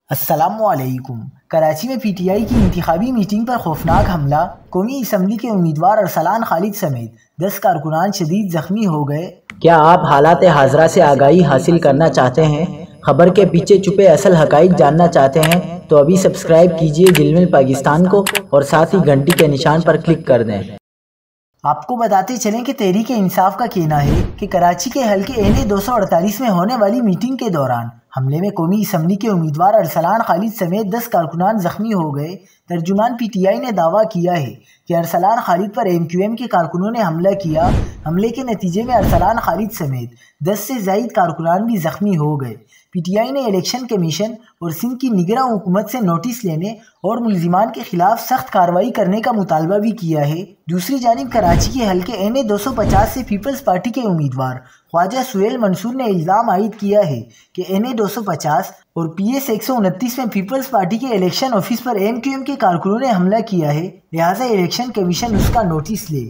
السلام علیکم۔ کراچی میں پی ٹی آئی کی انتخابی میٹنگ پر خوفناک حملہ، قومی اسمبلی کے امیدوار ارسلان خالد سمیت 10 کارکنان شدید زخمی ہو گئے۔ کیا آپ حالات حاضرہ سے آگاہی حاصل کرنا چاہتے ہیں؟ خبر کے پیچھے چھپے اصل حقائق جاننا چاہتے ہیں تو ابھی سبسکرائب کیجئے ذیل پاکستان کو اور ساتھ ہی گھنٹی کے نشان پر کلک کر دیں۔ آپ کو بتاتے چلیں کہ تحریک انصاف کا کہنا ہے کہ کراچی کے حلقے این 248 میں ہونے والی میٹنگ کے دوران حملے میں قومی اسمبلی کے امیدوار ارسلان خالد سمیت 10 کارکنان زخمی ہو گئے۔ ترجمان پی ٹی آئی نے دعویٰ کیا ہے کہ ارسلان خالد پر ایم کیو ایم کے کارکنوں نے حملہ کیا۔ حملے کے نتیجے میں ارسلان خالد سمیت 10 سے زائد کارکنان بھی زخمی ہو گئے۔ پی ٹی آئی نے الیکشن کمیشن اور سندھ کی نگراں حکومت سے نوٹس لینے اور ملزمان کے خلاف سخت کارروائی کرنے کا مطالبہ بھی کیا ہے۔ دوسری جانب کراچی کے حلقے این 250 سے پیپلز پارٹی کے امیدوار خواجہ سہیل منصور نے الزام عائد کیا ہے کہ این 250 اور پی ایس 129 میں پیپلز پارٹی کے الیکشن آفس پر ایم کیو ایم کے کارکنوں نے حملہ کیا ہے، لہٰذا الیکشن کمیشن اس کا نوٹس لے۔